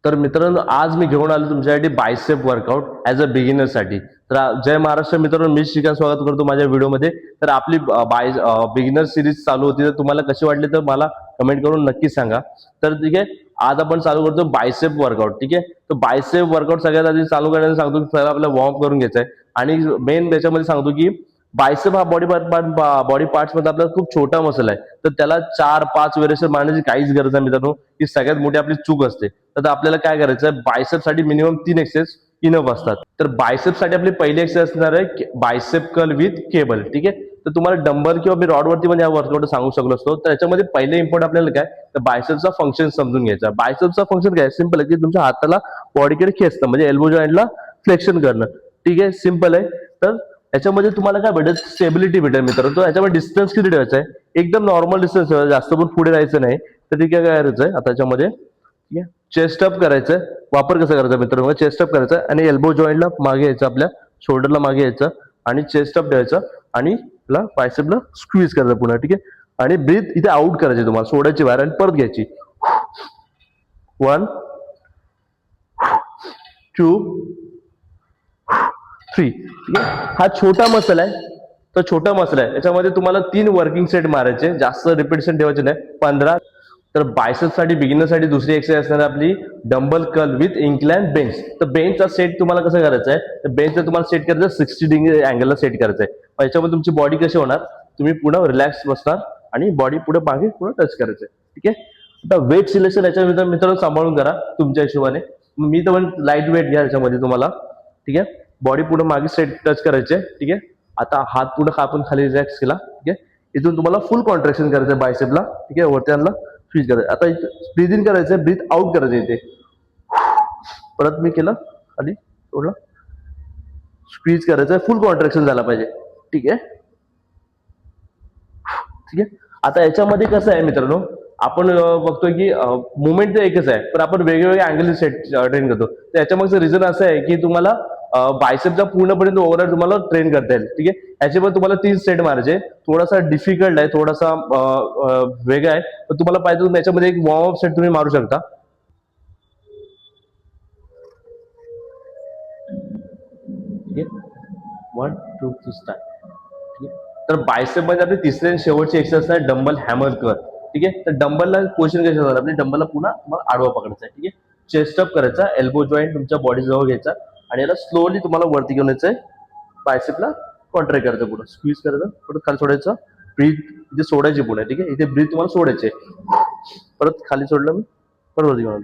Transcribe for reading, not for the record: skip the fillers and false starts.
तर मित्रांनो, आज मी घेऊन आलो तुमच्यासाठी बायसेप वर्कआउट ॲज अ बिगिनरसाठी. तर जय महाराष्ट्र मित्रांनो, मी श्रीकांत स्वागत करतो माझ्या व्हिडिओमध्ये. तर आपली बिगिनर सिरीज चालू होती, तर तुम्हाला कशी वाटली तर मला कमेंट करून नक्की सांगा. तर ठीक आहे, आज आपण चालू करतो बायसेप वर्कआउट. ठीक आहे, तर बायसेप वर्कआउट सगळ्यात आधी चालू करण्यासाठी सांगतो की पहिला आपल्याला वॉर्म करून घ्यायचा आहे. आणि मेन त्याच्यामध्ये सांगतो की बायसेप हा बॉडी पार्ट्स मध्ये आपला खूप छोटा मसल आहे. तर त्याला 4-5 व्हेरिएशन मारण्याची काहीच गरज नाही मित्रांनो. ही सगळ्यात मोठी आपली चूक असते. तर आपल्याला काय करायचं आहे, बायसेप साठी मिनिमम 3 एक्सरसाइज इनफ असतात. तर बायसेप साठी आपली पहिली एक्सरसाइज असणार आहे बायसेप कर्ल विथ केबल. ठीक आहे, तर तुम्हाला डंबल किंवा मी रॉडवरती पण या वर्कआउट सांगू शकलो असतो. तर याच्यामध्ये पहिले इम्पॉर्टंट आपल्याला काय, तर बायसेपचा फंक्शन समजून घ्यायचा. बायसेपचा फंक्शन काय, सिंपल आहे की तुमच्या हाताला बॉडीकडे खेचणं, म्हणजे एल्बो जॉईंटला फ्लेक्शन करणं. ठीक आहे, सिंपल आहे. तर याच्यामध्ये तुम्हाला काय भेटेल, स्टेबिलिटी भेटेल मित्रांनो. तर याच्यामध्ये डिस्टन्स किती ठेवायचा आहे, एकदम नॉर्मल डिस्टन्स ठेवायचा, जास्त पण पुढे जायचं नाही. तर ठीक आहे, काय करायचं आहे आता याच्यामध्ये, ठीक आहे, चेस्ट अप करायचं. वापर कसा करायचा मित्रांनो, चेस्ट अप करायचा आणि एल्बो जॉईंटला मागे यायचं, आपल्या शोल्डरला मागे यायचं आणि चेस्ट अप ठेवायचं आणि बायसेपला स्क्वीज करायचं पुन्हा. ठीक आहे, आणि ब्रीथ इथे आउट करायची, तुम्हाला सोडायची बाहेर आणि परत घ्यायची. 1 2 3. ठीक आहे, हा छोटा मसल आहे. तो छोटा मसल आहे, याच्यामध्ये तुम्हाला 3 वर्किंग सेट मारायचे, जास्त रिपिटेशन ठेवायचे नाही, 15. तर बायसेप साठी बिगिनर साठी दुसरी एक्सरसाइज असणार आपली dumbbell curl with incline bench. तर बेंचचा सेट तुम्हाला कसं करायचं आहे, तर बेंचचा तुम्हाला सेट करायचं 60 डिग्री अँगलला सेट करायचं आहे. याच्यामध्ये तुमची बॉडी कशी होणार, तुम्ही पुढे रिलॅक्स बसणार आणि बॉडी पुढे मागे पुढे टच करायचं आहे. ठीक आहे, आता वेट सिलेक्शन याच्या मित्रांनो सांभाळून करा तुमच्या हिशोबाने. मी तर लाईट वेट घ्या याच्यामध्ये तुम्हाला. ठीक आहे, बॉडी पुढे मागे सेट टच करायचे. ठीक आहे, आता हात पुढे आपण खाली रिलॅक्स केला. ठीक आहे, इथून तुम्हाला फुल कॉन्ट्रॅक्शन करायचं बायसेपला. ठीक आहे, वरती आणला, स्क्वीज करायचं. आता ब्रीथ इन करायचं, ब्रीथ आउट करायचं इथे. परत मी केलं, खाली सोडला, स्क्वीज करायचं, फुल कॉन्ट्रॅक्शन झाला पाहिजे. ठीक आहे, ठीक आहे. आता याच्यामध्ये कसं आहे मित्रांनो, आपण बघतोय की मुवमेंट तर एकच आहे, पण आपण वेगवेगळे अँगल सेट ट्रेन करतो. तर याच्यामागचं रिझन असं आहे की तुम्हाला बायसेपचा पूर्णपणे ओव्हरऑल तुम्हाला ट्रेन करता येईल. ठीक आहे, याच्यामध्ये तुम्हाला 3 सेट मारायचे. थोडासा डिफिकल्ट आहे, थोडासा वेगळा आहे, तर तुम्हाला पाहिजे तर याच्यामध्ये एक वॉर्मअप सेट तुम्ही मारू शकता. ठीक आहे, 1 2 3 स्टार्ट. ठीक आहे, तर बायसेप मध्ये आपली तिसरी आणि शेवटची एक्सरसाइज आहे डंबल हॅमर कर. ठीक आहे, तर डंबलला पोझिशन कशी होणार, आपली डंबलला पुन्हा तुम्हाला आडवा पकडायचा आहे. ठीक आहे, चेस्ट अप करायचा, एल्बो जॉईंट तुमच्या बॉडी जवळ घ्यायचा आणि याला स्लोली तुम्हाला वरती घेऊन यायचंय. बायसेपला कॉन्ट्रॅक्ट करायचं, पुढे स्क्वीज करायचं, परत खाली सोडायचं, ब्रीथ इथे सोडायची पुढे. ठीक आहे, इथे ब्रीथ तुम्हाला सोडायचे, परत खाली सोडलं मी, परत वरती घेऊन आलो.